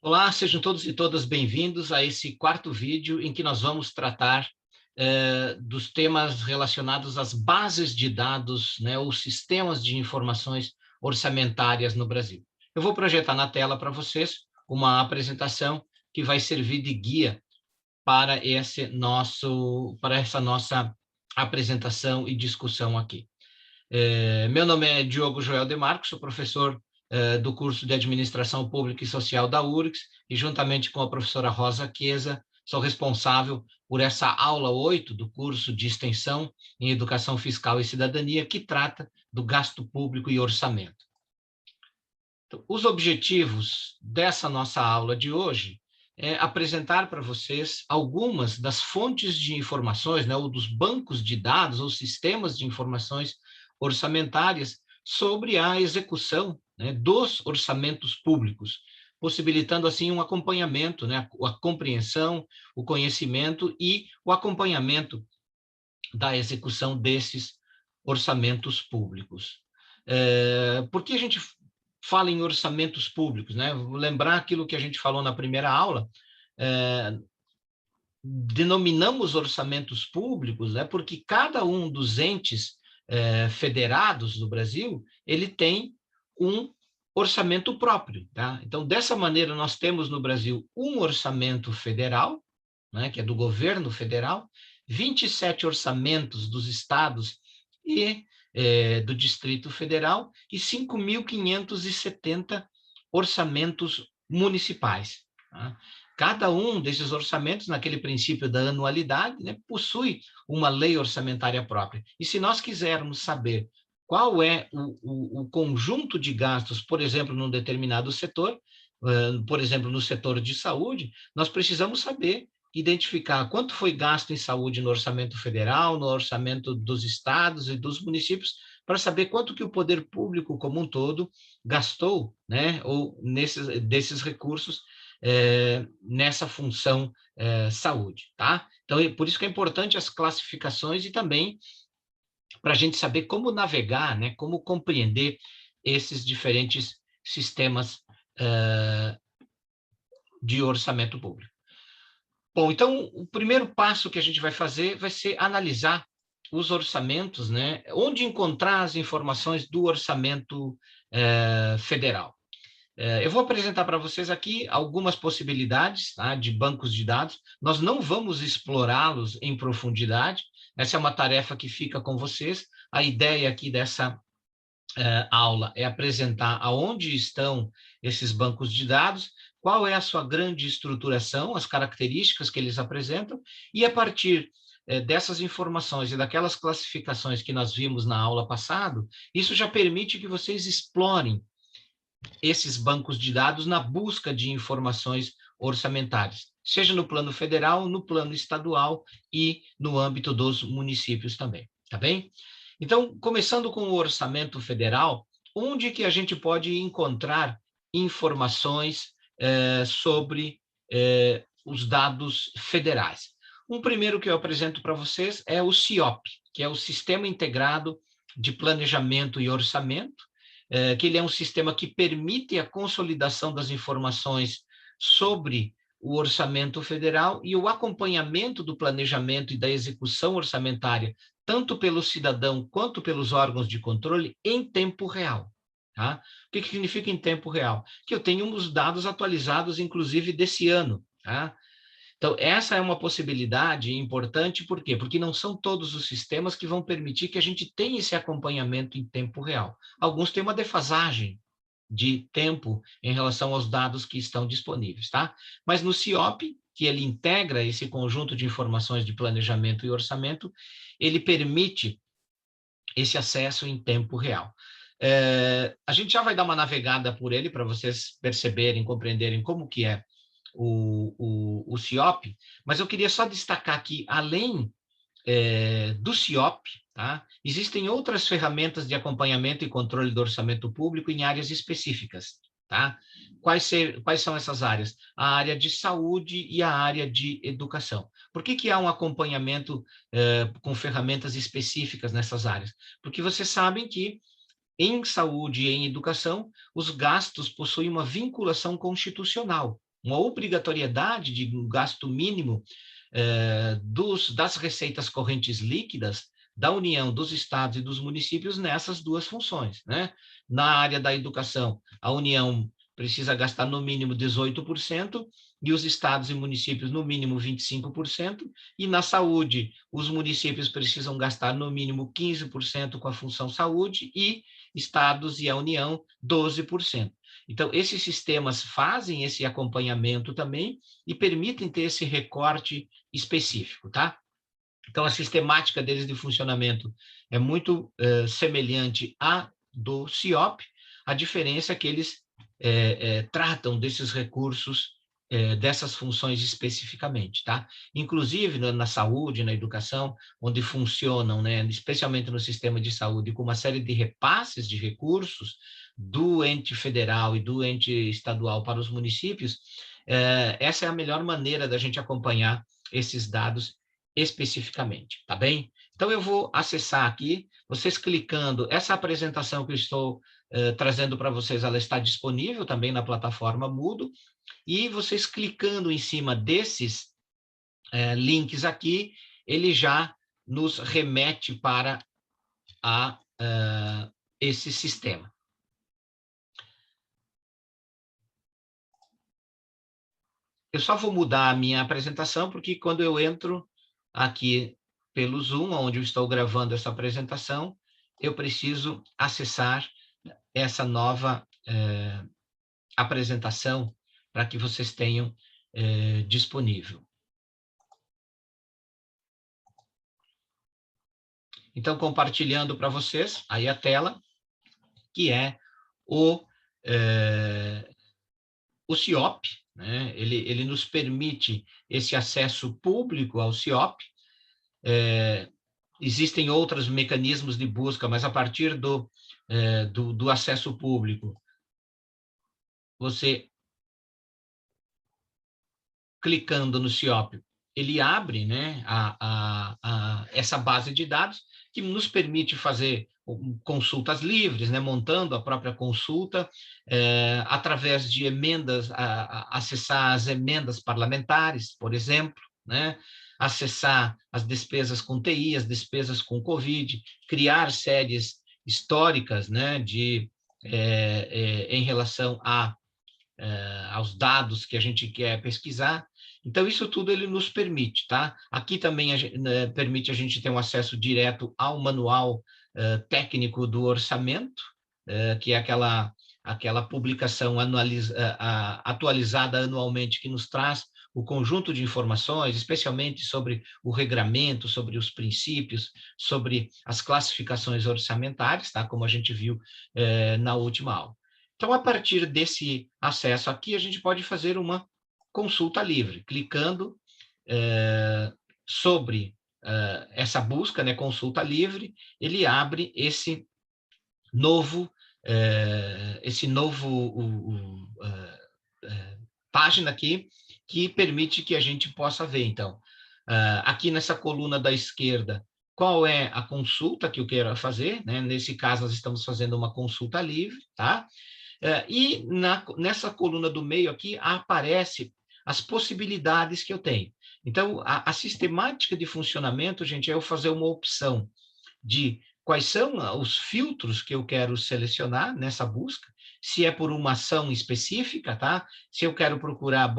Olá, sejam todos e todas bem-vindos a esse quarto vídeo em que nós vamos tratar dos temas relacionados às bases de dados, né, ou sistemas de informações orçamentárias no Brasil. Eu vou projetar na tela para vocês uma apresentação que vai servir de guia para essa nossa apresentação e discussão aqui. Meu nome é Diogo Joel de Marco, sou professor do curso de Administração Pública e Social da URGS, e juntamente com a professora Rosa Chiesa, sou responsável por essa aula 8 do curso de Extensão em Educação Fiscal e Cidadania, que trata do gasto público e orçamento. Então, os objetivos dessa nossa aula de hoje é apresentar para vocês algumas das fontes de informações, né, ou dos bancos de dados, ou sistemas de informações orçamentárias sobre a execução, né, dos orçamentos públicos, possibilitando assim um acompanhamento, né, a compreensão, o conhecimento e o acompanhamento da execução desses orçamentos públicos. Por que a gente fala em orçamentos públicos, né? Vou lembrar aquilo que a gente falou na primeira aula. Denominamos orçamentos públicos, né, porque cada um dos entes federados do Brasil, ele tem um orçamento próprio, tá? Então, dessa maneira, nós temos no Brasil um orçamento federal, né, que é do governo federal, 27 orçamentos dos estados e do Distrito Federal e 5.570 orçamentos municipais. Tá? Cada um desses orçamentos, naquele princípio da anualidade, né, possui uma lei orçamentária própria. E se nós quisermos saber qual é o conjunto de gastos, por exemplo, num determinado setor, por exemplo, no setor de saúde, nós precisamos saber identificar quanto foi gasto em saúde no orçamento federal, no orçamento dos estados e dos municípios, para saber quanto que o poder público como um todo gastou, né, ou desses recursos nessa função saúde, tá? Então, por isso que é importante as classificações e também para a gente saber como navegar, né, como compreender esses diferentes sistemas de orçamento público. Bom, então, o primeiro passo que a gente vai fazer vai ser analisar os orçamentos, né? Onde encontrar as informações do orçamento federal. Eu vou apresentar para vocês aqui algumas possibilidades, tá, de bancos de dados. Nós não vamos explorá-los em profundidade, essa é uma tarefa que fica com vocês. A ideia aqui dessa aula é apresentar aonde estão esses bancos de dados, qual é a sua grande estruturação, as características que eles apresentam, e a partir dessas informações e daquelas classificações que nós vimos na aula passada, isso já permite que vocês explorem esses bancos de dados na busca de informações orçamentárias, seja no plano federal, no plano estadual e no âmbito dos municípios também, tá bem? Então, começando com o orçamento federal, onde que a gente pode encontrar informações sobre os dados federais? Um primeiro que eu apresento para vocês é o SIOP, que é o Sistema Integrado de Planejamento e Orçamento, que ele é um sistema que permite a consolidação das informações sobre o orçamento federal e o acompanhamento do planejamento e da execução orçamentária, tanto pelo cidadão quanto pelos órgãos de controle, em tempo real. Tá? O que significa em tempo real? Que eu tenho os dados atualizados, inclusive, desse ano. Tá? Então, essa é uma possibilidade importante, por quê? Porque não são todos os sistemas que vão permitir que a gente tenha esse acompanhamento em tempo real. Alguns têm uma defasagem de tempo em relação aos dados que estão disponíveis, tá? Mas no CIOP, que ele integra esse conjunto de informações de planejamento e orçamento, ele permite esse acesso em tempo real. A gente já vai dar uma navegada por ele para vocês perceberem, compreenderem como que é o CIOP, mas eu queria só destacar que, além do CIOP, tá, existem outras ferramentas de acompanhamento e controle do orçamento público em áreas específicas. Tá? Quais são essas áreas? A área de saúde e a área de educação. Por que há um acompanhamento com ferramentas específicas nessas áreas? Porque vocês sabem que em saúde e em educação, os gastos possuem uma vinculação constitucional. uma obrigatoriedade de um gasto mínimo das receitas correntes líquidas da União, dos estados e dos municípios nessas duas funções, né? Na área da educação, a União precisa gastar no mínimo 18%, e os estados e municípios no mínimo 25%, e na saúde, os municípios precisam gastar no mínimo 15% com a função saúde, e estados e a União 12%. Então, esses sistemas fazem esse acompanhamento também e permitem ter esse recorte específico, tá? Então, a sistemática deles de funcionamento é muito semelhante à do CIOP, a diferença é que eles tratam desses recursos, dessas funções especificamente, tá? Inclusive na saúde, na educação, onde funcionam, né, especialmente no sistema de saúde, com uma série de repasses de recursos do ente federal e do ente estadual para os municípios, essa é a melhor maneira da gente acompanhar esses dados especificamente, tá bem? Então, eu vou acessar aqui, vocês clicando, essa apresentação que eu estou trazendo para vocês, ela está disponível também na plataforma Moodle, e vocês clicando em cima desses links aqui, ele já nos remete para esse sistema. Eu só vou mudar a minha apresentação, porque quando eu entro aqui pelo Zoom, onde eu estou gravando essa apresentação, eu preciso acessar essa nova apresentação para que vocês tenham disponível. Então, compartilhando para vocês aí a tela, que é o CIOP, né? Ele nos permite esse acesso público ao CIOP. Existem outros mecanismos de busca, mas a partir do acesso público, você clicando no CIOP, ele abre, né, essa base de dados que nos permite fazer consultas livres, né, montando a própria consulta, através de emendas, acessar as emendas parlamentares, por exemplo, né, acessar as despesas com TI, as despesas com Covid, criar séries históricas, né, em relação aos dados que a gente quer pesquisar. Então, isso tudo ele nos permite, tá? Aqui também permite a gente ter um acesso direto ao manual técnico do orçamento, que é aquela publicação atualizada anualmente que nos traz o conjunto de informações, especialmente sobre o regramento, sobre os princípios, sobre as classificações orçamentárias, tá? Como a gente viu na última aula. Então, a partir desse acesso aqui, a gente pode fazer uma consulta livre, clicando sobre essa busca, né, consulta livre, ele abre esse novo página aqui, que permite que a gente possa ver, então, aqui nessa coluna da esquerda, qual é a consulta que eu quero fazer, né? Nesse caso, nós estamos fazendo uma consulta livre, tá? E nessa coluna do meio aqui aparece as possibilidades que eu tenho. Então, a sistemática de funcionamento, gente, é eu fazer uma opção de quais são os filtros que eu quero selecionar nessa busca, se é por uma ação específica, tá? Se eu quero procurar,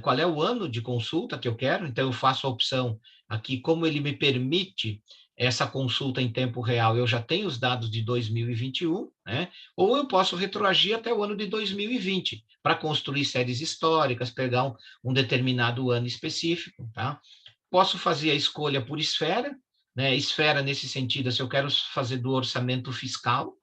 qual é o ano de consulta que eu quero, então eu faço a opção aqui, como ele me permite essa consulta em tempo real, eu já tenho os dados de 2021, né? Ou eu posso retroagir até o ano de 2020, para construir séries históricas, pegar um determinado ano específico, tá? Posso fazer a escolha por esfera, né? Esfera nesse sentido, se eu quero fazer do orçamento fiscal,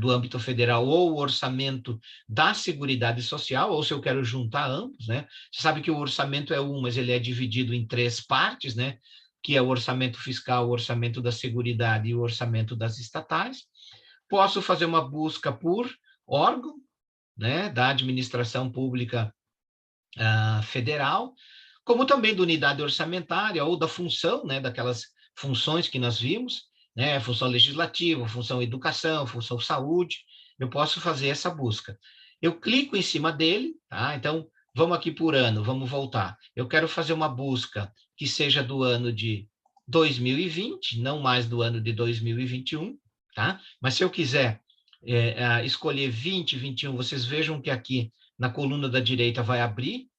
do âmbito federal, ou o orçamento da Seguridade Social, ou se eu quero juntar ambos, né? Você sabe que o orçamento é mas ele é dividido em 3 partes, né? Que é o orçamento fiscal, o orçamento da Seguridade e o orçamento das estatais. Posso fazer uma busca por órgão, né, da administração pública federal, como também da unidade orçamentária ou da função, né, daquelas funções que nós vimos, né, função legislativa, função educação, função saúde, eu posso fazer essa busca. Eu clico em cima dele, tá? Então, vamos aqui por ano, vamos voltar. Eu quero fazer uma busca que seja do ano de 2020, não mais do ano de 2021, tá? Mas se eu quiser escolher 20, 21, vocês vejam que aqui na coluna da direita vai abrir,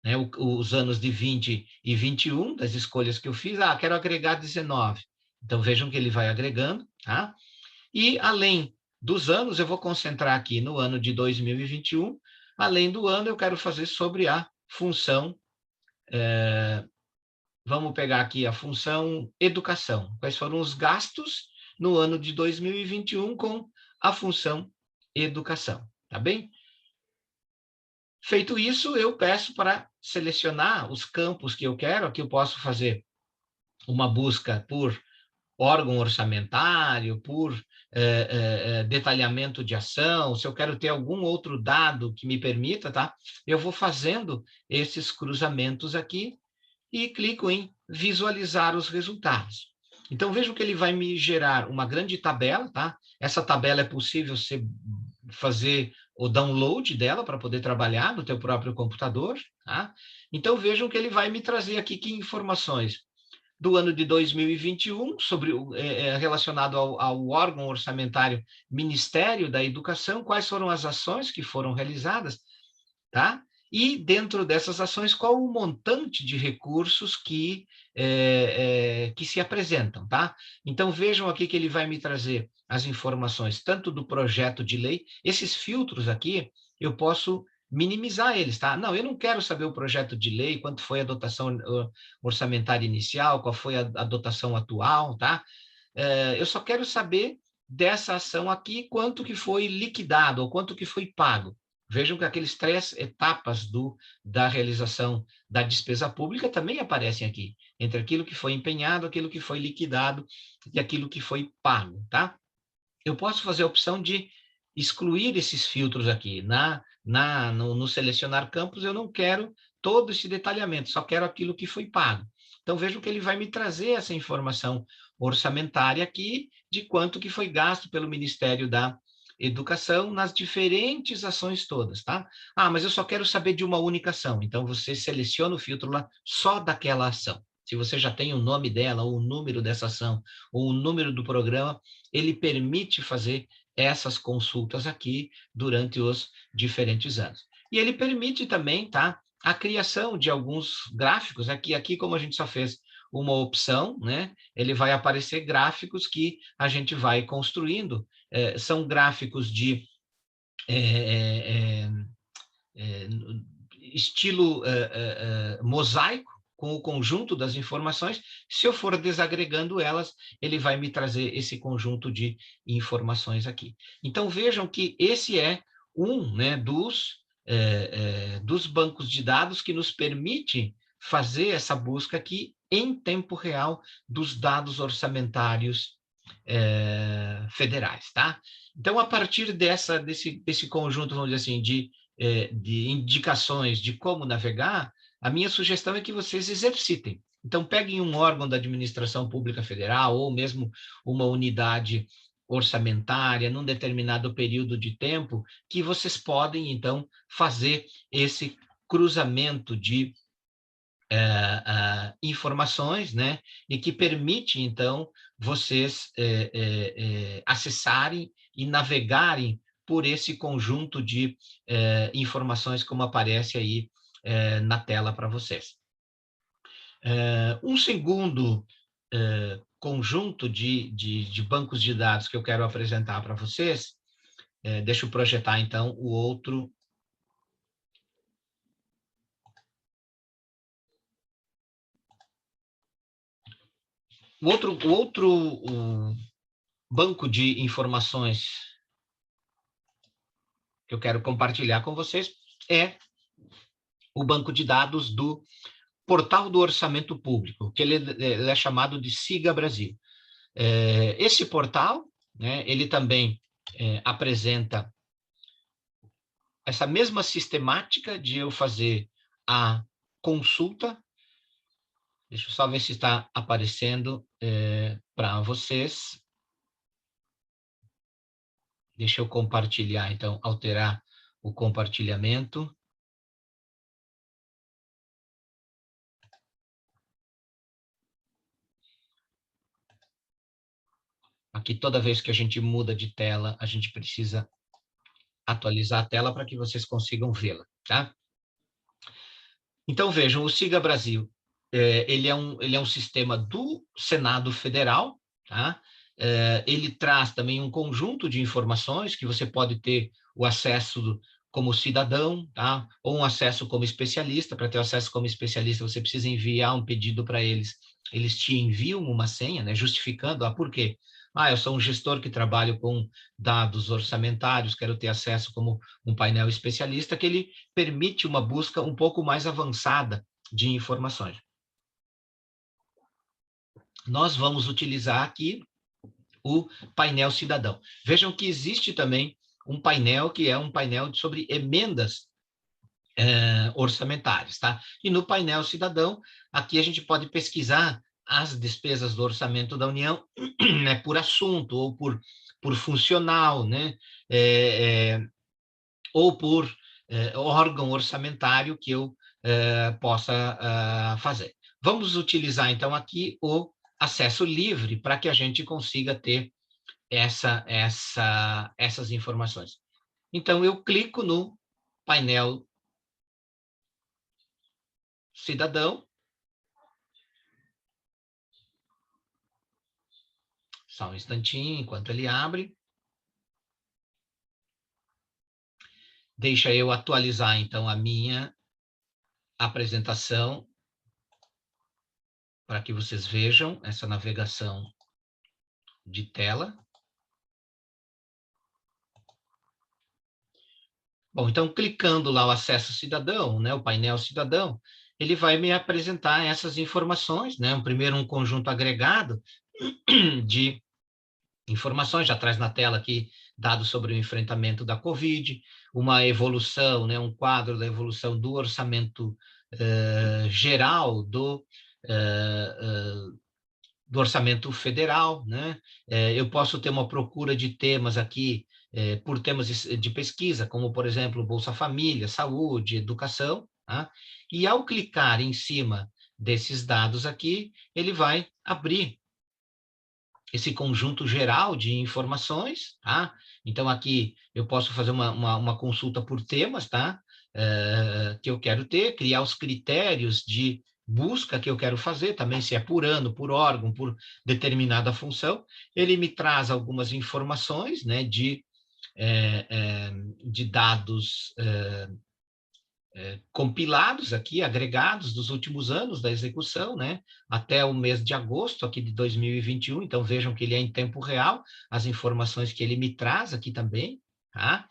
né, os anos de 20 e 21, das escolhas que eu fiz. Ah, quero agregar 19. Então, vejam que ele vai agregando, tá? E, além dos anos, eu vou concentrar aqui no ano de 2021. Além do ano, eu quero fazer sobre a função, vamos pegar aqui a função educação. Quais foram os gastos no ano de 2021 com a função educação, tá bem? Feito isso, eu peço para selecionar os campos que eu quero. Aqui eu posso fazer uma busca por órgão orçamentário, por detalhamento de ação. Se eu quero ter algum outro dado que me permita, tá? Eu vou fazendo esses cruzamentos aqui e clico em visualizar os resultados. Então, vejo que ele vai me gerar uma grande tabela, tá? Essa tabela é possível você fazer o download dela para poder trabalhar no teu próprio computador, tá? Então, vejam que ele vai me trazer aqui que informações do ano de 2021, sobre, relacionado ao órgão orçamentário Ministério da Educação, quais foram as ações que foram realizadas, tá? E, dentro dessas ações, qual o montante de recursos que se apresentam, tá? Então, vejam aqui que ele vai me trazer as informações, tanto do projeto de lei, esses filtros aqui, eu posso minimizar eles, tá? Não, eu não quero saber o projeto de lei, quanto foi a dotação orçamentária inicial, qual foi a dotação atual, tá? Eu só quero saber dessa ação aqui, quanto que foi liquidado, ou quanto que foi pago. Vejam que aqueles 3 etapas da realização da despesa pública também aparecem aqui, entre aquilo que foi empenhado, aquilo que foi liquidado e aquilo que foi pago, tá? Eu posso fazer a opção de excluir esses filtros aqui. No selecionar campos, eu não quero todo esse detalhamento, só quero aquilo que foi pago. Então, vejam que ele vai me trazer essa informação orçamentária aqui de quanto que foi gasto pelo Ministério da Educação nas diferentes ações todas, tá? Ah, mas eu só quero saber de uma única ação. Então, você seleciona o filtro lá só daquela ação. Se você já tem o nome dela, ou o número dessa ação, ou o número do programa, ele permite fazer essas consultas aqui durante os diferentes anos. E ele permite também, tá, a criação de alguns gráficos. Aqui como a gente só fez uma opção, né, ele vai aparecer gráficos que a gente vai construindo. São gráficos de estilo mosaico, com o conjunto das informações. Se eu for desagregando elas, ele vai me trazer esse conjunto de informações aqui. Então, vejam que esse é um, né, dos bancos de dados que nos permite fazer essa busca aqui em tempo real dos dados orçamentários federais, tá? Então, a partir desse conjunto, vamos dizer assim, de indicações de como navegar, a minha sugestão é que vocês exercitem. Então, peguem um órgão da administração pública federal ou mesmo uma unidade orçamentária num determinado período de tempo, que vocês podem, então, fazer esse cruzamento de informações, né? E que permite, então, vocês acessarem e navegarem por esse conjunto de informações, como aparece aí na tela para vocês. Um segundo conjunto de bancos de dados que eu quero apresentar para vocês, deixa eu projetar, então, o outro. O outro banco de informações que eu quero compartilhar com vocês é o banco de dados do Portal do Orçamento Público, que ele é chamado de Siga Brasil. Esse portal, né, ele também apresenta essa mesma sistemática de eu fazer a consulta. Deixa eu só ver se está aparecendo para vocês. Deixa eu compartilhar, então, alterar o compartilhamento. Aqui, toda vez que a gente muda de tela, a gente precisa atualizar a tela para que vocês consigam vê-la, tá? Então, vejam, o Siga Brasil, ele é um sistema do Senado Federal, tá? Ele traz também um conjunto de informações que você pode ter o acesso como cidadão, tá? Ou um acesso como especialista. Para ter acesso como especialista, você precisa enviar um pedido para eles. Eles te enviam uma senha, né? Justificando, por quê? Eu sou um gestor que trabalho com dados orçamentários, quero ter acesso como um painel especialista, que ele permite uma busca um pouco mais avançada de informações. Nós vamos utilizar aqui o painel cidadão. Vejam que existe também um painel que é um painel sobre emendas orçamentárias, tá? E no painel cidadão, aqui a gente pode pesquisar as despesas do orçamento da União, né, por assunto ou por funcional, né? Ou por órgão orçamentário que eu possa fazer. Vamos utilizar, então, aqui o acesso livre para que a gente consiga ter essas informações. Então, eu clico no painel cidadão. Só um instantinho, enquanto ele abre. Deixa eu atualizar, então, a minha apresentação para que vocês vejam essa navegação de tela. Bom, então, clicando lá o acesso cidadão, né, o painel cidadão, ele vai me apresentar essas informações, né? Primeiro, um conjunto agregado de informações, já traz na tela aqui dados sobre o enfrentamento da Covid, uma evolução, né, um quadro da evolução do orçamento geral do orçamento federal, né? Eu posso ter uma procura de temas aqui, por temas de pesquisa, como, por exemplo, Bolsa Família, saúde, educação, tá? E ao clicar em cima desses dados aqui, ele vai abrir esse conjunto geral de informações, tá? Então, aqui eu posso fazer uma consulta por temas, tá? Que eu quero ter, criar os critérios de busca que eu quero fazer, também se é por ano, por órgão, por determinada função. Ele me traz algumas informações, né, de dados compilados aqui, agregados dos últimos anos da execução, né, até o mês de agosto aqui de 2021, então vejam que ele é em tempo real, as informações que ele me traz aqui também, tá?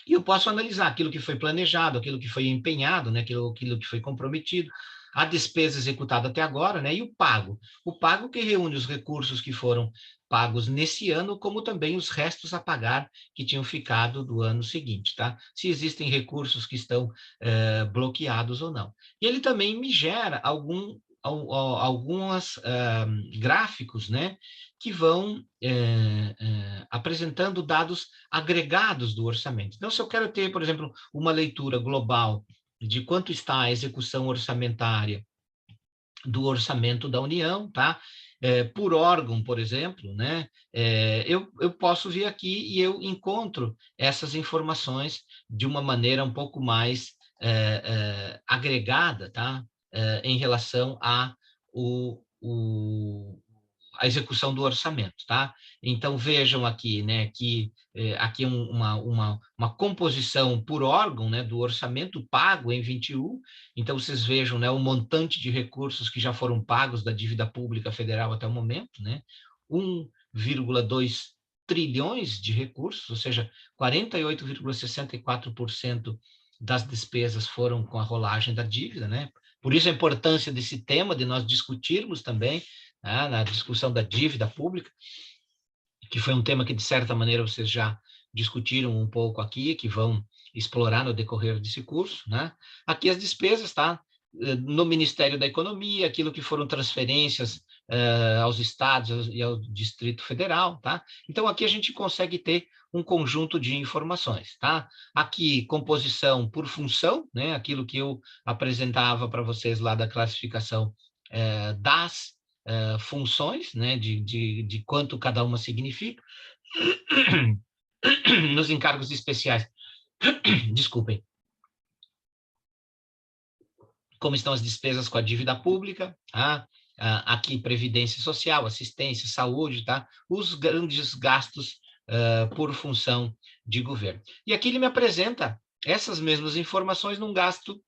E eu posso analisar aquilo que foi planejado, aquilo que foi empenhado, né, aquilo que foi comprometido, a despesa executada até agora, né, e o pago. O pago que reúne os recursos que foram pagos nesse ano, como também os restos a pagar que tinham ficado do ano seguinte, tá? Se existem recursos que estão bloqueados ou não. E ele também me gera alguns gráficos, né, que vão apresentando dados agregados do orçamento. Então, se eu quero ter, por exemplo, uma leitura global de quanto está a execução orçamentária do orçamento da União, tá? Por órgão, por exemplo, né? Eu posso vir aqui e eu encontro essas informações de uma maneira um pouco mais agregada, tá? Em relação a execução do orçamento, tá? Então, vejam aqui, né, que aqui uma composição por órgão, né, do orçamento pago em 21. Então, vocês vejam, né, o montante de recursos que já foram pagos da dívida pública federal até o momento, né? 1,2 trilhões de recursos, ou seja, 48,64% das despesas foram com a rolagem da dívida, né? Por isso a importância desse tema, de nós discutirmos também, né, na discussão da dívida pública, que foi um tema que, de certa maneira, vocês já discutiram um pouco aqui, que vão explorar no decorrer desse curso, né? Aqui as despesas, tá? No Ministério da Economia, aquilo que foram transferências aos estados e ao Distrito Federal, tá? Então, aqui a gente consegue ter um conjunto de informações, tá? Aqui, composição por função, né? Aquilo que eu apresentava para vocês lá da classificação das funções, né, de quanto cada uma significa, nos encargos especiais, desculpem, como estão as despesas com a dívida pública, tá? Aqui previdência social, assistência, saúde, tá? Os grandes gastos por função de governo. E aqui ele me apresenta essas mesmas informações num gasto,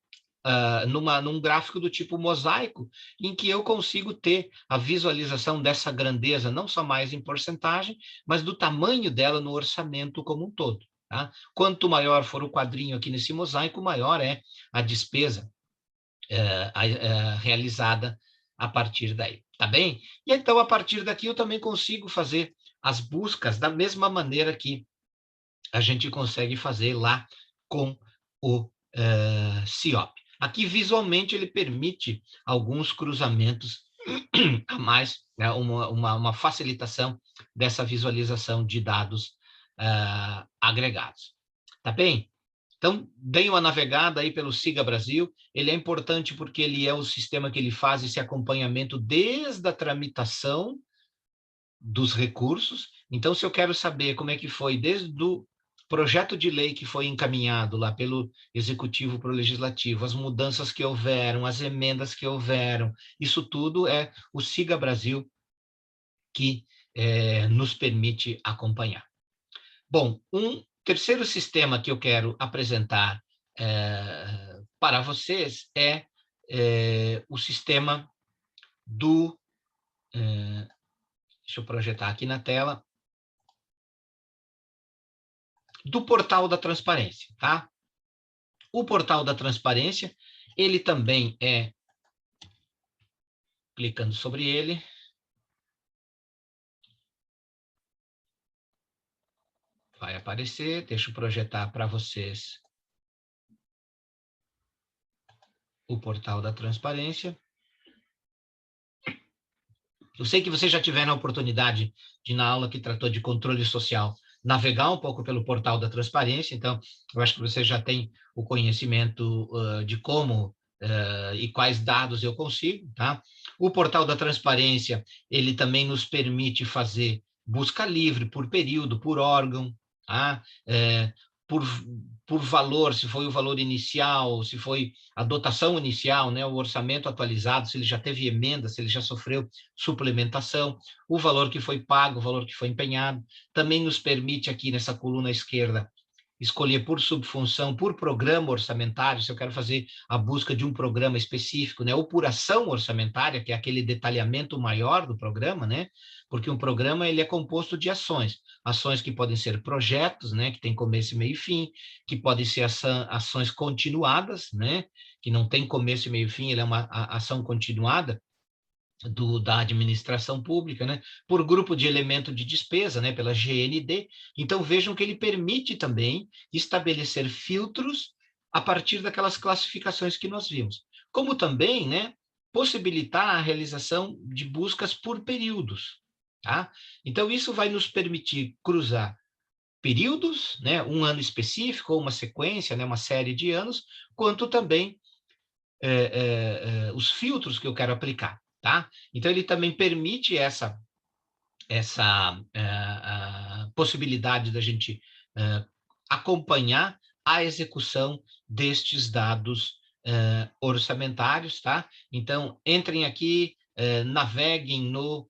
num gráfico do tipo mosaico, em que eu consigo ter a visualização dessa grandeza, não só mais em porcentagem, mas do tamanho dela no orçamento como um todo. Tá? Quanto maior for o quadrinho aqui nesse mosaico, maior é a despesa realizada a partir daí, tá bem? E então, a partir daqui, eu também consigo fazer as buscas da mesma maneira que a gente consegue fazer lá com o CIOP. Aqui, visualmente, ele permite alguns cruzamentos a mais, né, uma facilitação dessa visualização de dados agregados. Tá bem? Então, deem uma navegada aí pelo Siga Brasil. Ele é importante porque ele é o sistema que ele faz esse acompanhamento desde a tramitação dos recursos. Então, se eu quero saber como é que foi desde o projeto de lei que foi encaminhado lá pelo Executivo para o Legislativo, as mudanças que houveram, as emendas que houveram, isso tudo é o Siga Brasil que nos permite acompanhar. Bom, um terceiro sistema que eu quero apresentar para vocês é o sistema do... deixa eu projetar aqui na tela. Do Portal da Transparência, tá? O Portal da Transparência, ele também é... Clicando sobre ele... vai aparecer, deixa eu projetar para vocês o Portal da Transparência. Eu sei que vocês já tiveram a oportunidade de, na aula que tratou de controle social, navegar um pouco pelo Portal da Transparência, então eu acho que vocês já têm o conhecimento de como e quais dados eu consigo, tá? O Portal da Transparência, ele também nos permite fazer busca livre por período, por órgão, tá? Por, por valor, se foi o valor inicial, se foi a dotação inicial, né, o orçamento atualizado, se ele já teve emenda, se ele já sofreu suplementação, o valor que foi pago, o valor que foi empenhado. Também nos permite aqui nessa coluna esquerda escolher por subfunção, por programa orçamentário, se eu quero fazer a busca de um programa específico, né, ou por ação orçamentária, que é aquele detalhamento maior do programa, né, porque um programa ele é composto de ações que podem ser projetos, né, que tem começo, meio e fim, que podem ser ações continuadas, né, que não tem começo, meio e fim, ele é uma ação continuada, da administração pública, né, por grupo de elemento de despesa, né, pela GND. Então, vejam que ele permite também estabelecer filtros a partir daquelas classificações que nós vimos. Como também, né, possibilitar a realização de buscas por períodos. Tá? Então, isso vai nos permitir cruzar períodos, né, um ano específico, ou uma sequência, né, uma série de anos, quanto também os filtros que eu quero aplicar. Tá? Então, ele também permite essa possibilidade da gente acompanhar a execução destes dados orçamentários. Tá? Então, entrem aqui, naveguem no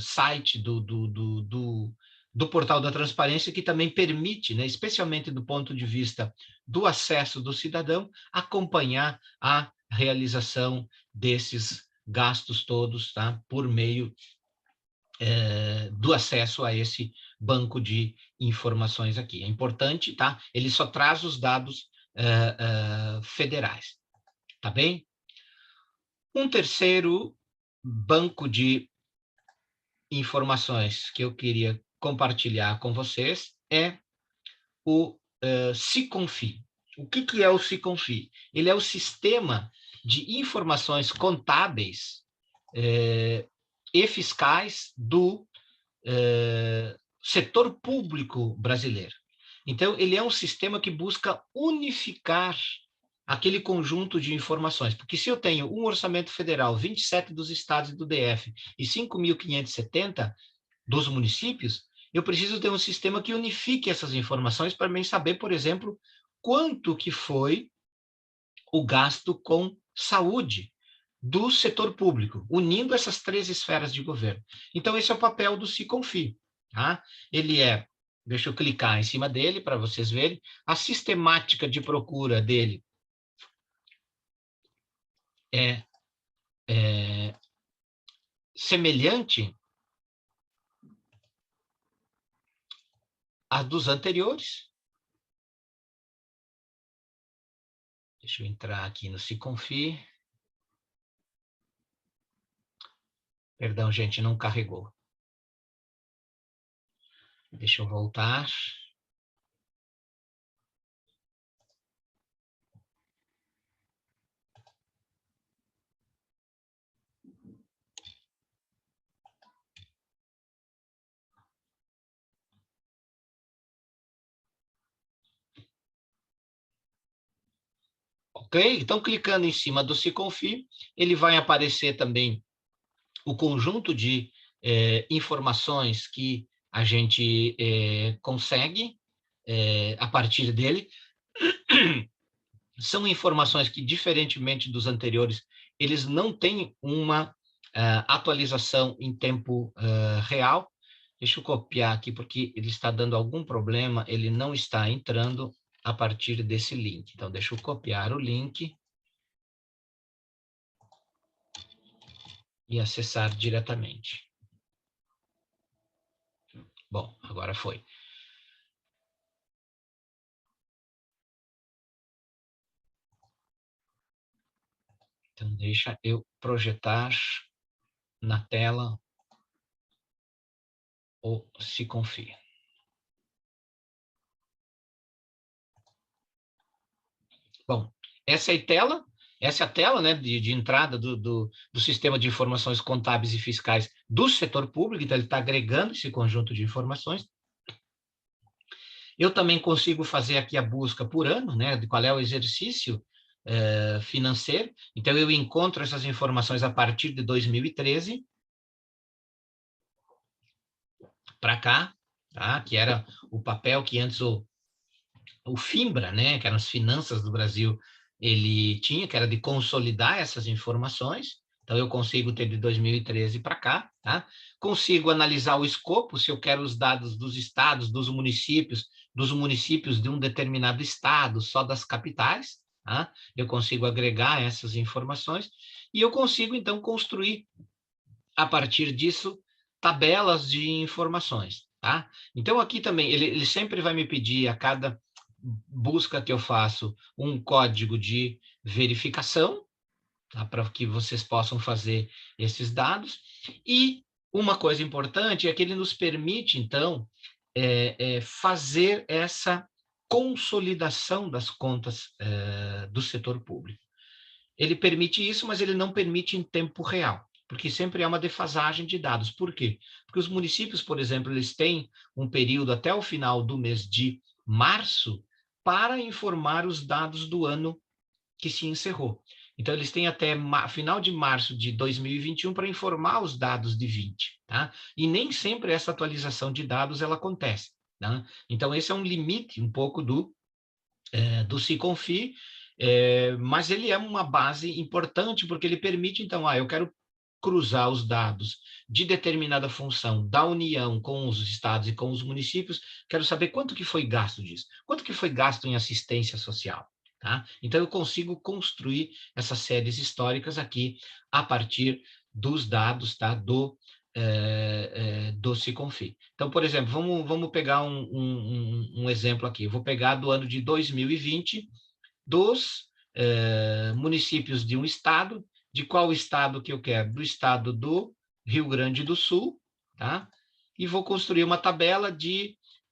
site do Portal da Transparência, que também permite, né, especialmente do ponto de vista do acesso do cidadão, acompanhar a realização desses gastos todos, tá? Por meio do acesso a esse banco de informações aqui. É importante, tá? Ele só traz os dados federais, tá bem? Um terceiro banco de informações que eu queria compartilhar com vocês é o SICONFI. O que é o SICONFI? Ele é o sistema de informações contábeis e fiscais do setor público brasileiro. Então, ele é um sistema que busca unificar aquele conjunto de informações. Porque se eu tenho um orçamento federal, 27 dos estados e do DF e 5.570 dos municípios, eu preciso ter um sistema que unifique essas informações para mim saber, por exemplo, quanto que foi o gasto com saúde do setor público, unindo essas três esferas de governo. Então, esse é o papel do SICONFI. Tá? Ele é, deixa eu clicar em cima dele para vocês verem, a sistemática de procura dele é semelhante à dos anteriores. Deixa eu entrar aqui no SICONFI. Perdão, gente, não carregou. Deixa eu voltar. Ok? Então, clicando em cima do SICONFI, ele vai aparecer também o conjunto de informações que a gente consegue a partir dele. São informações que, diferentemente dos anteriores, eles não têm uma atualização em tempo real. Deixa eu copiar aqui, porque ele está dando algum problema, ele não está entrando a partir desse link. Então, deixa eu copiar o link e acessar diretamente. Bom, agora foi. Então, deixa eu projetar na tela o SICONFI. Bom, essa é a tela, né, de entrada do sistema de informações contábeis e fiscais do setor público, então ele está agregando esse conjunto de informações. Eu também consigo fazer aqui a busca por ano, né, de qual é o exercício financeiro. Então, eu encontro essas informações a partir de 2013 para cá, tá? Que era o papel que antes o FINBRA, né, que eram as finanças do Brasil, ele tinha, que era de consolidar essas informações. Então, eu consigo ter de 2013 para cá, tá? Consigo analisar o escopo, se eu quero os dados dos estados, dos municípios de um determinado estado, só das capitais, tá? Eu consigo agregar essas informações e eu consigo, então, construir, a partir disso, tabelas de informações, tá? Então, aqui também, ele sempre vai me pedir, a cada busca que eu faço, um código de verificação, tá? Para que vocês possam fazer esses dados. E uma coisa importante é que ele nos permite, então, fazer essa consolidação das contas do setor público. Ele permite isso, mas ele não permite em tempo real, porque sempre há uma defasagem de dados. Por quê? Porque os municípios, por exemplo, eles têm um período até o final do mês de março para informar os dados do ano que se encerrou. Então, eles têm até final de março de 2021 para informar os dados de 20, tá? E nem sempre essa atualização de dados ela acontece, tá? Então, esse é um limite um pouco do SICONFI, mas ele é uma base importante porque ele permite, então, eu quero cruzar os dados de determinada função da União com os estados e com os municípios, quero saber quanto que foi gasto disso, quanto que foi gasto em assistência social, tá? Então, eu consigo construir essas séries históricas aqui a partir dos dados, tá? Do SICONFI. Então, por exemplo, vamos pegar um exemplo aqui. Eu vou pegar do ano de 2020 dos municípios de um estado. De qual estado que eu quero? Do estado do Rio Grande do Sul, tá? E vou construir uma tabela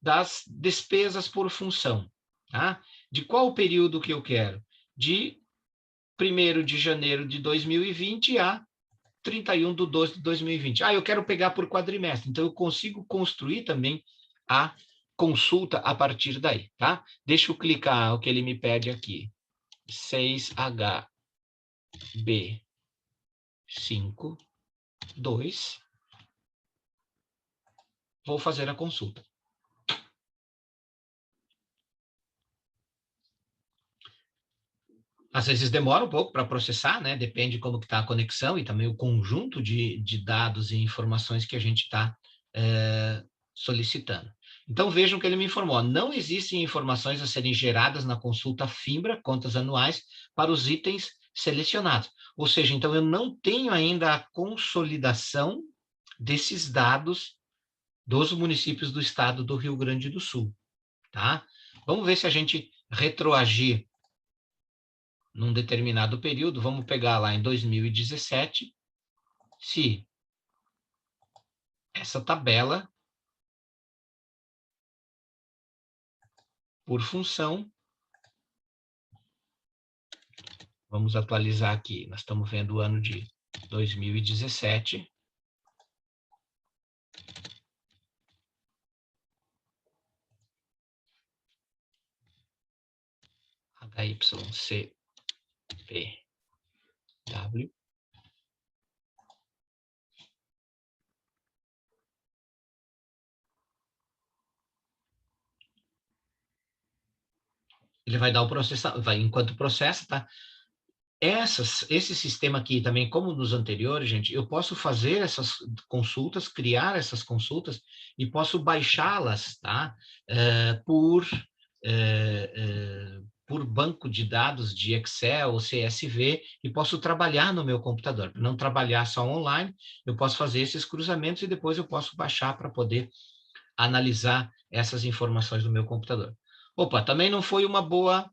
das despesas por função, tá? De qual período que eu quero? De 1º de janeiro de 2020 a 31/12 de 2020. Eu quero pegar por quadrimestre, então eu consigo construir também a consulta a partir daí, tá? Deixa eu clicar o que ele me pede aqui. 6HB52, vou fazer a consulta. Às vezes demora um pouco para processar, né? Depende de como está a conexão e também o conjunto de dados e informações que a gente está solicitando. Então, vejam que ele me informou, não existem informações a serem geradas na consulta Fimbra, contas anuais, para os itens selecionados. Ou seja, então eu não tenho ainda a consolidação desses dados dos municípios do estado do Rio Grande do Sul, tá? Vamos ver se a gente retroagir num determinado período, vamos pegar lá em 2017, se essa tabela, por função, vamos atualizar aqui, nós estamos vendo o ano de 2017, HYCPW, ele vai dar o processamento, vai enquanto processa, tá? Esse sistema aqui também, como nos anteriores, gente, eu posso fazer essas consultas, criar essas consultas e posso baixá-las, tá? Por banco de dados de Excel ou CSV e posso trabalhar no meu computador. Para não trabalhar só online, eu posso fazer esses cruzamentos e depois eu posso baixar para poder analisar essas informações no meu computador. Opa, também não foi uma boa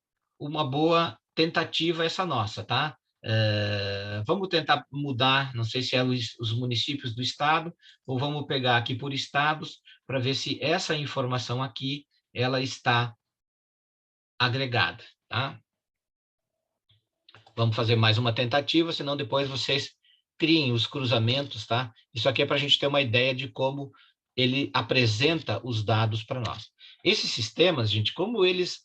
tentativa essa nossa, tá? Vamos tentar mudar, não sei se é os municípios do estado, ou vamos pegar aqui por estados, para ver se essa informação aqui, ela está agregada, tá? Vamos fazer mais uma tentativa, senão depois vocês criem os cruzamentos, tá? Isso aqui é para a gente ter uma ideia de como ele apresenta os dados para nós. Esses sistemas, gente, como eles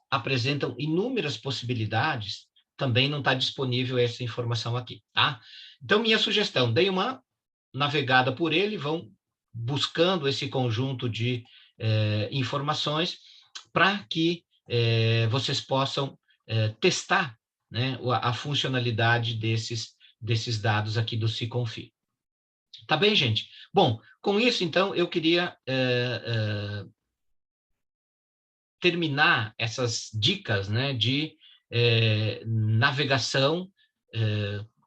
apresentam inúmeras possibilidades, também não está disponível essa informação aqui, tá? Então, minha sugestão, deem uma navegada por ele, vão buscando esse conjunto de informações para que vocês possam testar, né, a funcionalidade desses dados aqui do SICONFI. Tá bem, gente? Bom, com isso, então, eu queria terminar essas dicas, né, de navegação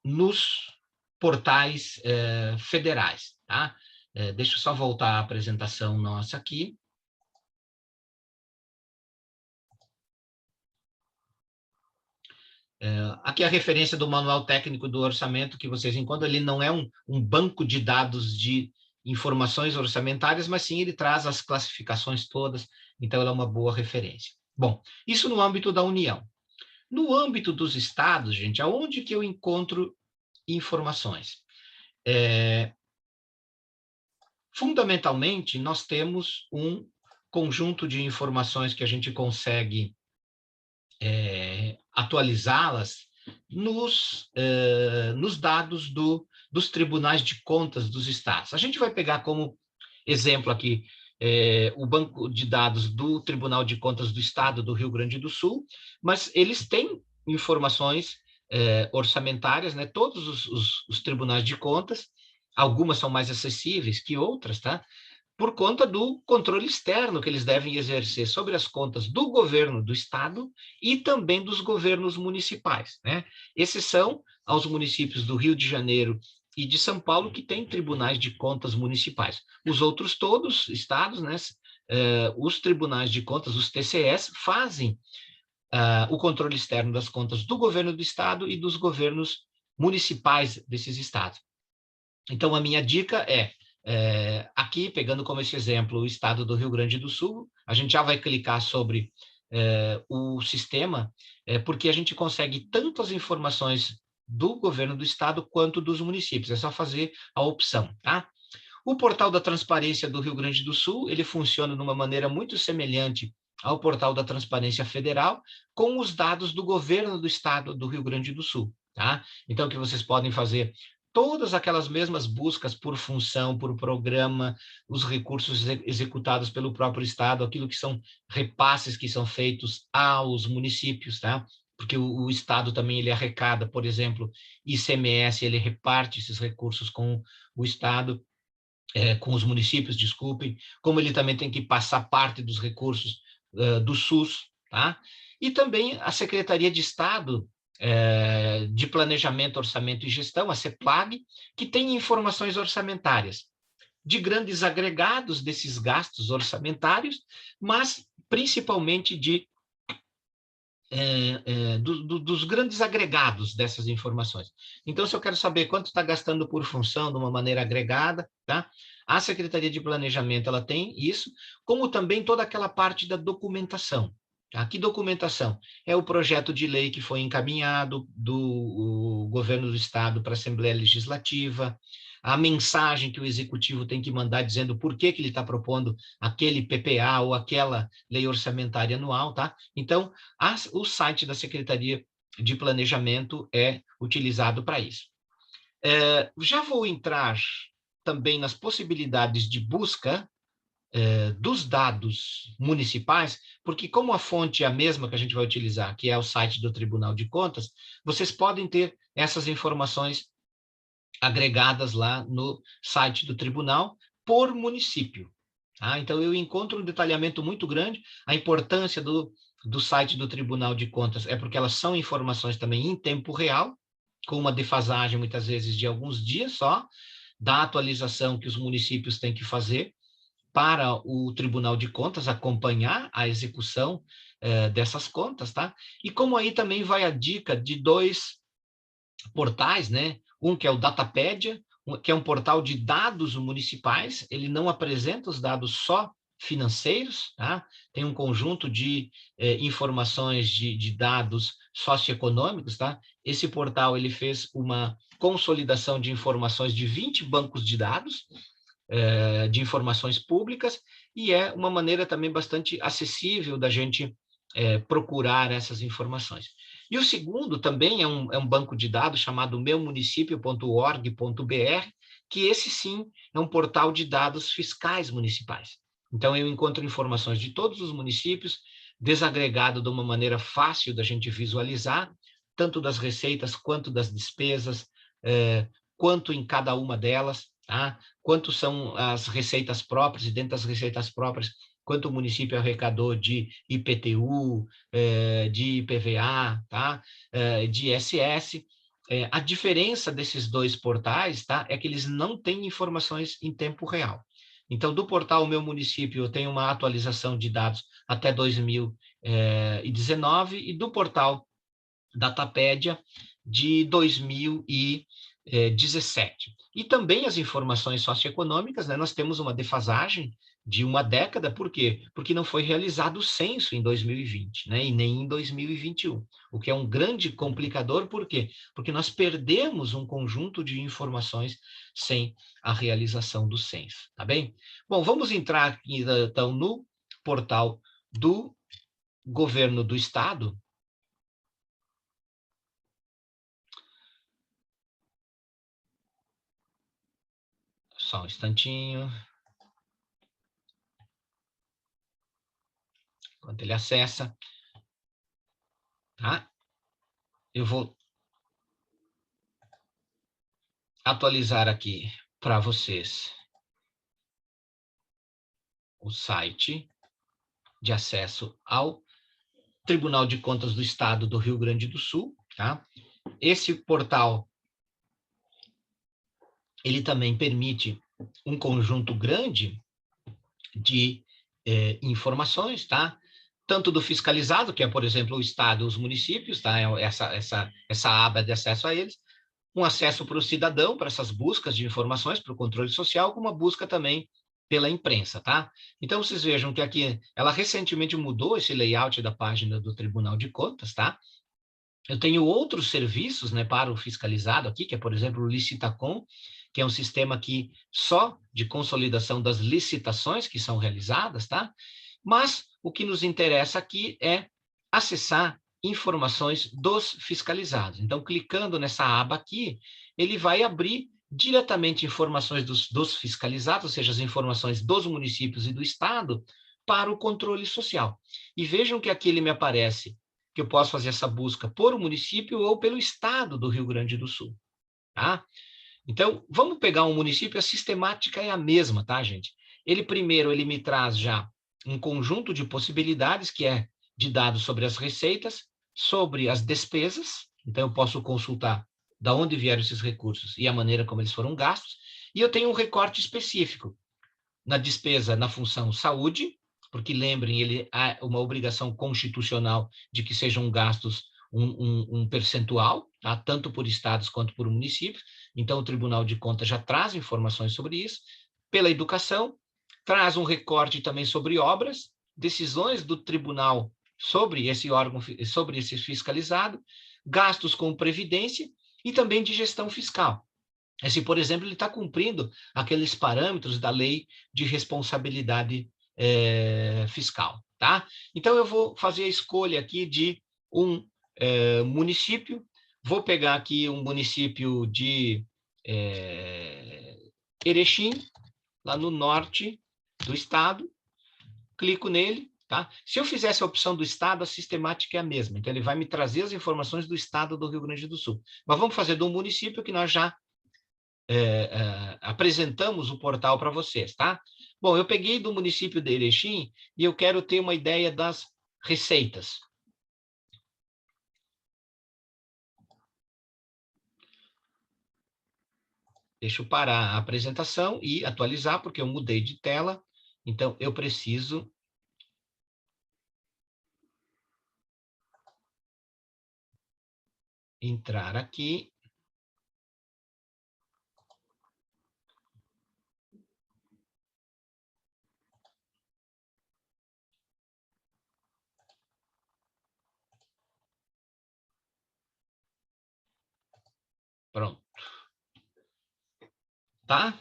nos portais federais, tá? Deixa eu só voltar à apresentação nossa aqui. Aqui a referência do Manual Técnico do Orçamento que vocês encontram, ele não é um banco de dados de informações orçamentárias, mas sim ele traz as classificações todas, então ela é uma boa referência. Bom, isso no âmbito da União. No âmbito dos estados, gente, aonde que eu encontro informações? Fundamentalmente, nós temos um conjunto de informações que a gente consegue atualizá-las nos dados dos tribunais de contas dos estados. A gente vai pegar como exemplo aqui o banco de dados do Tribunal de Contas do Estado do Rio Grande do Sul, mas eles têm informações orçamentárias, né? Todos os tribunais de contas, algumas são mais acessíveis que outras, tá? Por conta do controle externo que eles devem exercer sobre as contas do governo do estado e também dos governos municipais, né? Esses são aos municípios do Rio de Janeiro e de São Paulo que têm tribunais de contas municipais. Os outros todos, estados, né? Os tribunais de contas, os TCS, fazem o controle externo das contas do governo do estado e dos governos municipais desses estados. Então, a minha dica aqui, pegando como esse exemplo o estado do Rio Grande do Sul, a gente já vai clicar sobre o sistema, porque a gente consegue tanto as informações do governo do estado quanto dos municípios, é só fazer a opção, tá? O portal da transparência do Rio Grande do Sul, ele funciona de uma maneira muito semelhante ao portal da Transparência Federal com os dados do governo do estado do Rio Grande do Sul, tá? Então, que vocês podem fazer todas aquelas mesmas buscas por função, por programa, os recursos executados pelo próprio estado, aquilo que são repasses que são feitos aos municípios, tá? Porque o estado também ele arrecada, por exemplo, ICMS, ele reparte esses recursos com o estado, com os municípios, desculpem, como ele também tem que passar parte dos recursos do SUS, tá? E também a Secretaria de Estado de Planejamento, Orçamento e Gestão, a CEPLAG, que tem informações orçamentárias de grandes agregados desses gastos orçamentários, mas principalmente dos grandes agregados dessas informações. Então, se eu quero saber quanto está gastando por função de uma maneira agregada, tá? A Secretaria de Planejamento ela tem isso, como também toda aquela parte da documentação. Tá? Que documentação? É o projeto de lei que foi encaminhado do governo do Estado para a Assembleia Legislativa, a mensagem que o Executivo tem que mandar dizendo por que ele está propondo aquele PPA ou aquela lei orçamentária anual, tá? Então, o site da Secretaria de Planejamento é utilizado para isso. Já vou entrar também nas possibilidades de busca dos dados municipais, porque como a fonte é a mesma que a gente vai utilizar, que é o site do Tribunal de Contas, vocês podem ter essas informações agregadas lá no site do tribunal por município. Tá? Então, eu encontro um detalhamento muito grande. A importância do site do Tribunal de Contas é porque elas são informações também em tempo real, com uma defasagem, muitas vezes, de alguns dias só, da atualização que os municípios têm que fazer para o Tribunal de Contas acompanhar a execução dessas contas, tá? E como aí também vai a dica de 2 portais, né? Um que é o Datapédia, que é um portal de dados municipais, ele não apresenta os dados só financeiros, tá? Tem um conjunto de informações de dados socioeconômicos, tá? Esse portal ele fez uma consolidação de informações de 20 bancos de dados, de informações públicas, e é uma maneira também bastante acessível da gente procurar essas informações. E o segundo também é um banco de dados chamado meumunicipio.org.br, que esse sim é um portal de dados fiscais municipais. Então, eu encontro informações de todos os municípios, desagregado de uma maneira fácil da gente visualizar, tanto das receitas quanto das despesas, quanto em cada uma delas, tá? Quanto são as receitas próprias, e dentro das receitas próprias, quanto o município arrecadou de IPTU, de IPVA, tá? De ISS. A diferença desses 2 portais, tá? É que eles não têm informações em tempo real. Então, do portal Meu Município, eu tenho uma atualização de dados até 2019, e do portal Datapédia de 2017. E também as informações socioeconômicas, né? Nós temos uma defasagem de uma década, por quê? Porque não foi realizado o censo em 2020, né? E nem em 2021, o que é um grande complicador, por quê? Porque nós perdemos um conjunto de informações sem a realização do censo, tá bem? Bom, vamos entrar aqui, então, no portal do governo do estado. Só um instantinho. Enquanto ele acessa, tá? Eu vou atualizar aqui para vocês o site de acesso ao Tribunal de Contas do Estado do Rio Grande do Sul, tá? Esse portal, ele também permite um conjunto grande de informações, tá? Tanto do fiscalizado, que é, por exemplo, o Estado, os municípios, tá? Essa aba de acesso a eles, um acesso para o cidadão, para essas buscas de informações, para o controle social, com uma busca também pela imprensa, tá? Então, vocês vejam que aqui, ela recentemente mudou esse layout da página do Tribunal de Contas, tá? Eu tenho outros serviços, né, para o fiscalizado aqui, que é, por exemplo, o Licitacom, que é um sistema aqui só de consolidação das licitações que são realizadas, tá? Mas o que nos interessa aqui é acessar informações dos fiscalizados. Então, clicando nessa aba aqui, ele vai abrir diretamente informações dos fiscalizados, ou seja, as informações dos municípios e do estado, para o controle social. E vejam que aqui ele me aparece que eu posso fazer essa busca por o município ou pelo estado do Rio Grande do Sul, tá? Então, vamos pegar um município, a sistemática é a mesma, tá, gente? Primeiro, ele me traz já um conjunto de possibilidades, que é de dados sobre as receitas, sobre as despesas, então eu posso consultar de onde vieram esses recursos e a maneira como eles foram gastos, e eu tenho um recorte específico na despesa na função saúde, porque lembrem, ele há uma obrigação constitucional de que sejam gastos um percentual, tá? Tanto por estados quanto por municípios, então o Tribunal de Contas já traz informações sobre isso. Pela educação, traz um recorte também sobre obras, decisões do tribunal sobre esse órgão, sobre esse fiscalizado, gastos com previdência e também de gestão fiscal. Se, por exemplo, ele está cumprindo aqueles parâmetros da lei de responsabilidade fiscal, tá? Então, eu vou fazer a escolha aqui de um município, vou pegar aqui um município de Erechim, lá no norte do estado, clico nele, tá? Se eu fizesse a opção do estado, a sistemática é a mesma, então ele vai me trazer as informações do estado do Rio Grande do Sul. Mas vamos fazer de um município que nós já apresentamos o portal para vocês, tá? Bom, eu peguei do município de Erechim e eu quero ter uma ideia das receitas. Deixa eu parar a apresentação e atualizar, porque eu mudei de tela, então eu preciso entrar aqui. Pronto. Tá?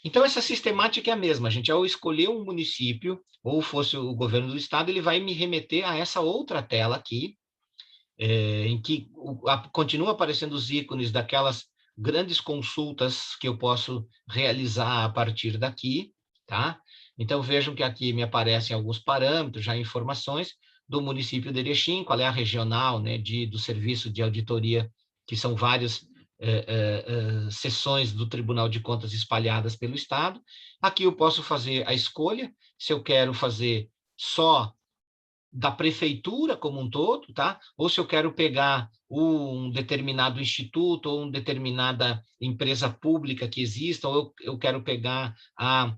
Então, essa sistemática é a mesma, gente. Ao escolher um município, ou fosse o governo do estado, ele vai me remeter a essa outra tela aqui, em que continua aparecendo os ícones daquelas grandes consultas que eu posso realizar a partir daqui, tá? Então, vejam que aqui me aparecem alguns parâmetros, já informações do município de Erechim, qual é a regional, né, do serviço de auditoria, que são várias sessões do Tribunal de Contas espalhadas pelo Estado. Aqui eu posso fazer a escolha, se eu quero fazer só da prefeitura como um todo, tá? Ou se eu quero pegar um determinado instituto ou uma determinada empresa pública que exista, ou eu quero pegar a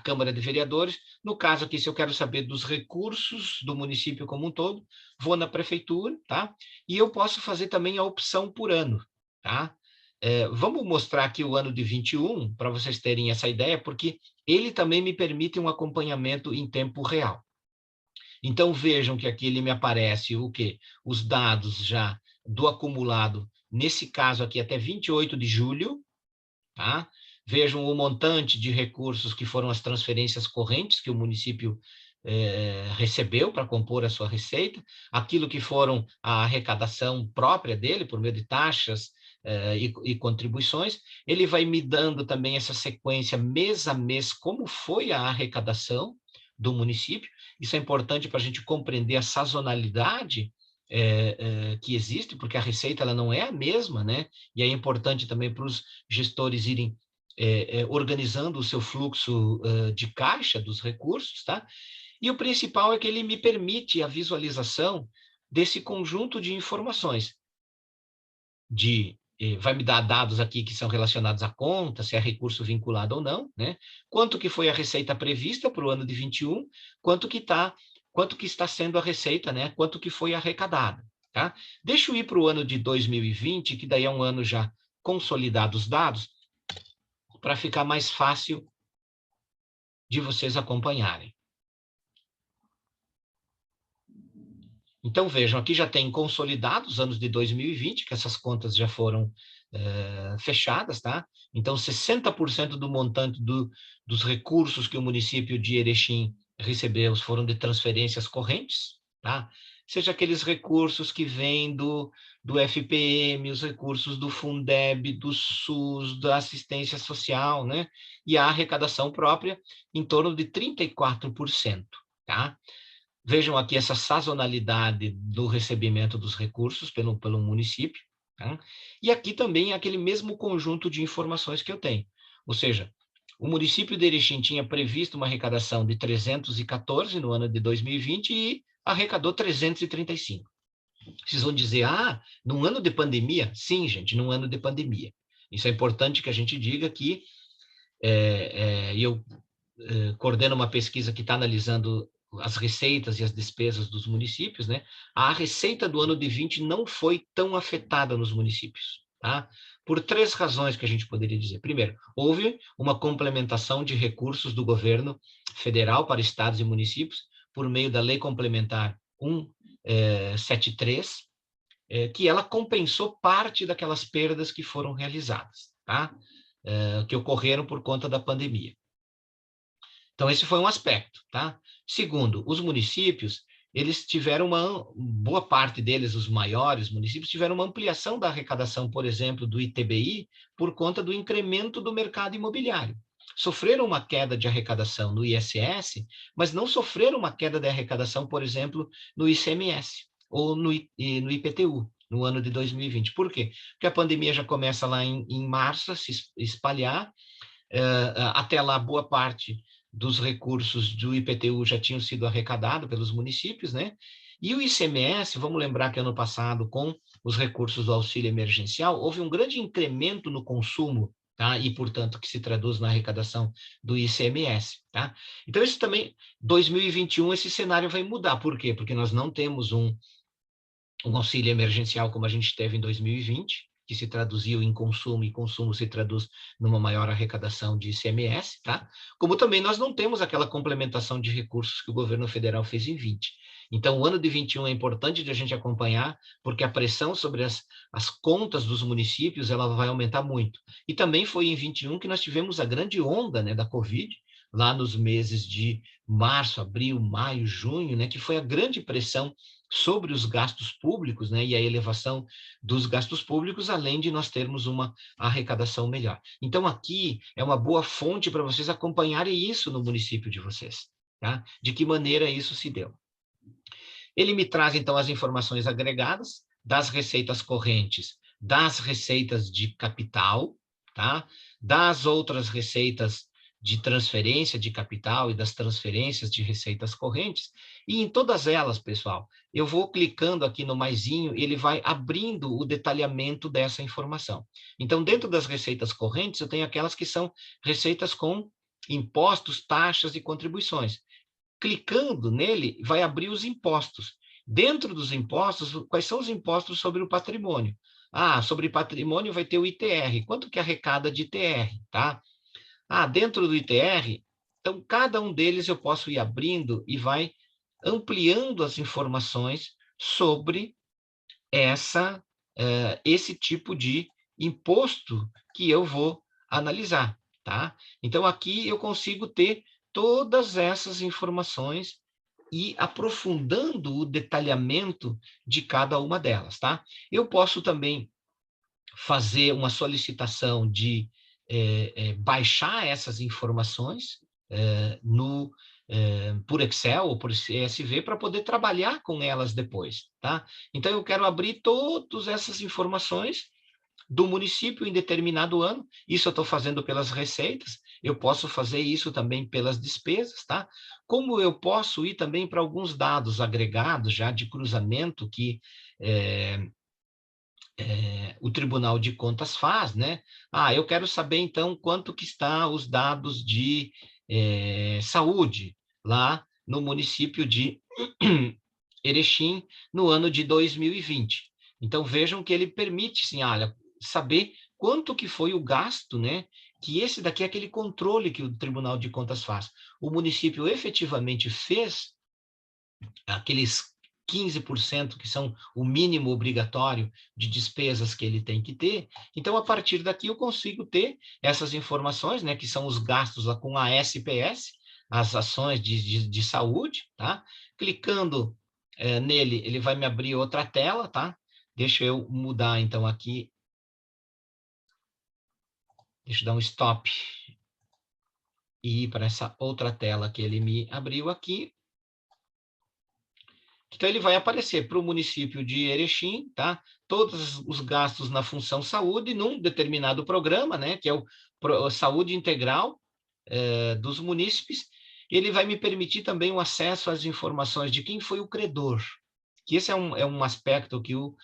Câmara de Vereadores. No caso aqui, se eu quero saber dos recursos do município como um todo, vou na prefeitura, tá? E eu posso fazer também a opção por ano, tá? Vamos mostrar aqui o ano de 21, para vocês terem essa ideia, porque ele também me permite um acompanhamento em tempo real. Então, vejam que aqui ele me aparece o quê? Os dados já do acumulado, nesse caso aqui até 28 de julho, tá? Vejam o montante de recursos que foram as transferências correntes que o município recebeu para compor a sua receita, aquilo que foram a arrecadação própria dele, por meio de taxas e contribuições. Ele vai me dando também essa sequência mês a mês, como foi a arrecadação do município. Isso é importante para a gente compreender a sazonalidade que existe, porque a receita ela não é a mesma, né? E é importante também para os gestores irem organizando o seu fluxo de caixa dos recursos, tá? E o principal é que ele me permite a visualização desse conjunto de informações, vai me dar dados aqui que são relacionados à conta, se é recurso vinculado ou não, né? Quanto que foi a receita prevista para o ano de 21, quanto que está sendo a receita, né? Quanto que foi arrecadado, tá? Deixa eu ir para o ano de 2020, que daí é um ano já consolidado os dados, para ficar mais fácil de vocês acompanharem. Então, vejam, aqui já tem consolidados os anos de 2020, que essas contas já foram fechadas, tá? Então, 60% do montante dos recursos que o município de Erechim foram de transferências correntes, tá? Seja aqueles recursos que vêm do FPM, os recursos do Fundeb, do SUS, da assistência social, né? E a arrecadação própria em torno de 34%, tá? Vejam aqui essa sazonalidade do recebimento dos recursos pelo município, tá? E aqui também aquele mesmo conjunto de informações que eu tenho. Ou seja, o município de Erechim tinha previsto uma arrecadação de 314 no ano de 2020 e arrecadou 335. Vocês vão dizer, num ano de pandemia? Sim, gente, num ano de pandemia. Isso é importante que a gente diga que eu coordeno uma pesquisa que está analisando as receitas e as despesas dos municípios, né? A receita do ano de 20 não foi tão afetada nos municípios, tá? Por 3 razões que a gente poderia dizer. Primeiro, houve uma complementação de recursos do governo federal para estados e municípios por meio da Lei Complementar 173, que ela compensou parte daquelas perdas que foram realizadas, tá? Que ocorreram por conta da pandemia. Então, esse foi um aspecto, tá? Segundo, os municípios, eles tiveram boa parte deles, os maiores municípios, tiveram uma ampliação da arrecadação, por exemplo, do ITBI, por conta do incremento do mercado imobiliário. Sofreram uma queda de arrecadação no ISS, mas não sofreram uma queda de arrecadação, por exemplo, no ICMS ou no IPTU, no ano de 2020. Por quê? Porque a pandemia já começa lá em março a se espalhar, até lá boa parte dos recursos do IPTU já tinham sido arrecadados pelos municípios, né? E o ICMS, vamos lembrar que ano passado, com os recursos do auxílio emergencial, houve um grande incremento no consumo, tá? E, portanto, que se traduz na arrecadação do ICMS, tá? Então, isso também, 2021, esse cenário vai mudar. Por quê? Porque nós não temos um auxílio emergencial como a gente teve em 2020, que se traduziu em consumo, e consumo se traduz numa maior arrecadação de ICMS, tá? Como também nós não temos aquela complementação de recursos que o governo federal fez em 20. Então, o ano de 21 é importante de a gente acompanhar, porque a pressão sobre as contas dos municípios, ela vai aumentar muito. E também foi em 21 que nós tivemos a grande onda, né, da Covid, lá nos meses de março, abril, maio, junho, né, que foi a grande pressão sobre os gastos públicos, né, e a elevação dos gastos públicos, além de nós termos uma arrecadação melhor. Então, aqui é uma boa fonte para vocês acompanharem isso no município de vocês, tá? De que maneira isso se deu. Ele me traz, então, as informações agregadas das receitas correntes, das receitas de capital, tá? Das outras receitas de transferência de capital e das transferências de receitas correntes, e em todas elas, pessoal, eu vou clicando aqui no maisinho e ele vai abrindo o detalhamento dessa informação. Então, dentro das receitas correntes, eu tenho aquelas que são receitas com impostos, taxas e contribuições. Clicando nele, vai abrir os impostos. Dentro dos impostos, quais são os impostos sobre o patrimônio? Sobre patrimônio vai ter o ITR. Quanto que arrecada de ITR, tá? Dentro do ITR, então cada um deles eu posso ir abrindo e vai ampliando as informações sobre esse tipo de imposto que eu vou analisar, tá? Então, aqui eu consigo ter todas essas informações e aprofundando o detalhamento de cada uma delas, tá? Eu posso também fazer uma solicitação de baixar essas informações por Excel ou por CSV para poder trabalhar com elas depois, tá? Então, eu quero abrir todas essas informações do município em determinado ano. Isso eu estou fazendo pelas receitas, eu posso fazer isso também pelas despesas, tá? Como eu posso ir também para alguns dados agregados já de cruzamento que o Tribunal de Contas faz, né? Eu quero saber, então, quanto que está os dados de saúde lá no município de Erechim no ano de 2020. Então, vejam que ele permite, sim, saber quanto que foi o gasto, né? Que esse daqui é aquele controle que o Tribunal de Contas faz. O município efetivamente fez aqueles 15% que são o mínimo obrigatório de despesas que ele tem que ter. Então, a partir daqui, eu consigo ter essas informações, né, que são os gastos lá com a SPS, as ações de saúde, tá? Clicando nele, ele vai me abrir outra tela, tá? Deixa eu mudar, então, aqui. Deixa eu dar um stop e ir para essa outra tela que ele me abriu aqui. Então, ele vai aparecer para o município de Erechim, tá? Todos os gastos na função saúde, num determinado programa, né? Que é o Saúde Integral dos munícipes. Ele vai me permitir também o acesso às informações de quem foi o credor, que esse é um aspecto que o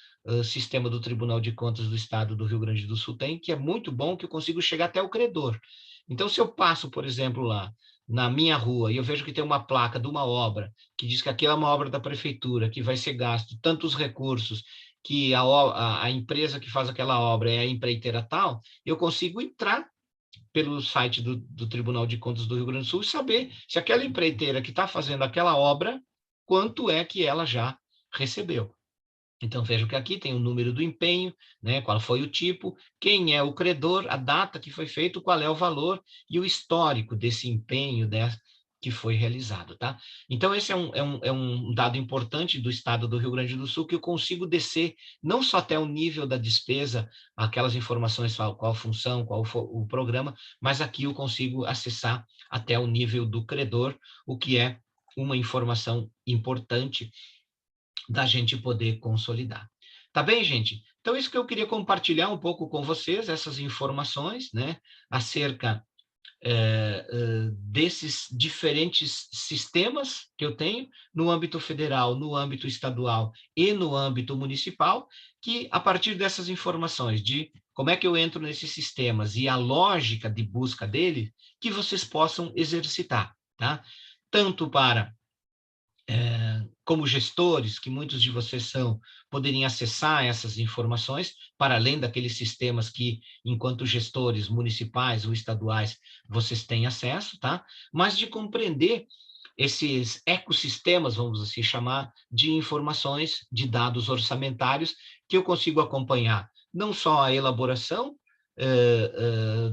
sistema do Tribunal de Contas do Estado do Rio Grande do Sul tem, que é muito bom, que eu consigo chegar até o credor. Então, se eu passo, por exemplo, lá na minha rua, e eu vejo que tem uma placa de uma obra, que diz que aquela é uma obra da prefeitura, que vai ser gasto tantos recursos, que a empresa que faz aquela obra é a empreiteira tal, eu consigo entrar pelo site do Tribunal de Contas do Rio Grande do Sul e saber se aquela empreiteira que está fazendo aquela obra, quanto é que ela já recebeu. Então, vejo que aqui tem o número do empenho, né, qual foi o tipo, quem é o credor, a data que foi feito, qual é o valor e o histórico desse empenho que foi realizado, tá? Então, esse é um dado importante do Estado do Rio Grande do Sul, que eu consigo descer não só até o nível da despesa, aquelas informações, qual a função, qual o programa, mas aqui eu consigo acessar até o nível do credor, o que é uma informação importante da gente poder consolidar. Tá bem, gente? Então, isso que eu queria compartilhar um pouco com vocês, essas informações, né, acerca desses diferentes sistemas que eu tenho no âmbito federal, no âmbito estadual e no âmbito municipal, que a partir dessas informações de como é que eu entro nesses sistemas e a lógica de busca dele, que vocês possam exercitar, tá? Tanto para como gestores, que muitos de vocês são, poderem acessar essas informações, para além daqueles sistemas que, enquanto gestores municipais ou estaduais, vocês têm acesso, tá? Mas de compreender esses ecossistemas, vamos assim chamar, de informações, de dados orçamentários, que eu consigo acompanhar não só a elaboração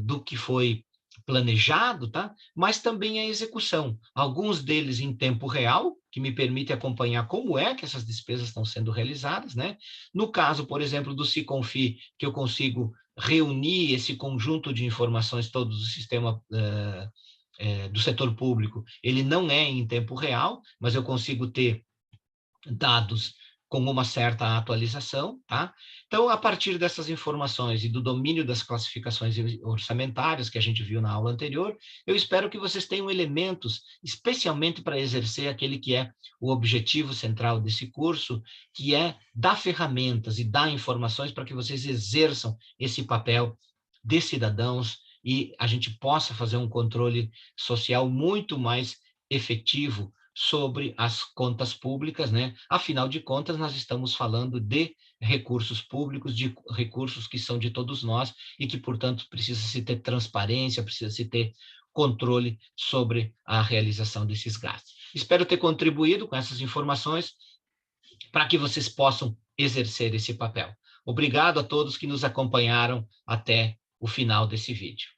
do que foi planejado, tá? Mas também a execução. Alguns deles em tempo real, que me permite acompanhar como é que essas despesas estão sendo realizadas, né? No caso, por exemplo, do Siconfi, que eu consigo reunir esse conjunto de informações todos do sistema do setor público, ele não é em tempo real, mas eu consigo ter dados com uma certa atualização, tá? Então, a partir dessas informações e do domínio das classificações orçamentárias que a gente viu na aula anterior, eu espero que vocês tenham elementos, especialmente para exercer aquele que é o objetivo central desse curso, que é dar ferramentas e dar informações para que vocês exerçam esse papel de cidadãos e a gente possa fazer um controle social muito mais efetivo sobre as contas públicas, né? Afinal de contas, nós estamos falando de recursos públicos, de recursos que são de todos nós e que, portanto, precisa-se ter transparência, precisa-se ter controle sobre a realização desses gastos. Espero ter contribuído com essas informações para que vocês possam exercer esse papel. Obrigado a todos que nos acompanharam até o final desse vídeo.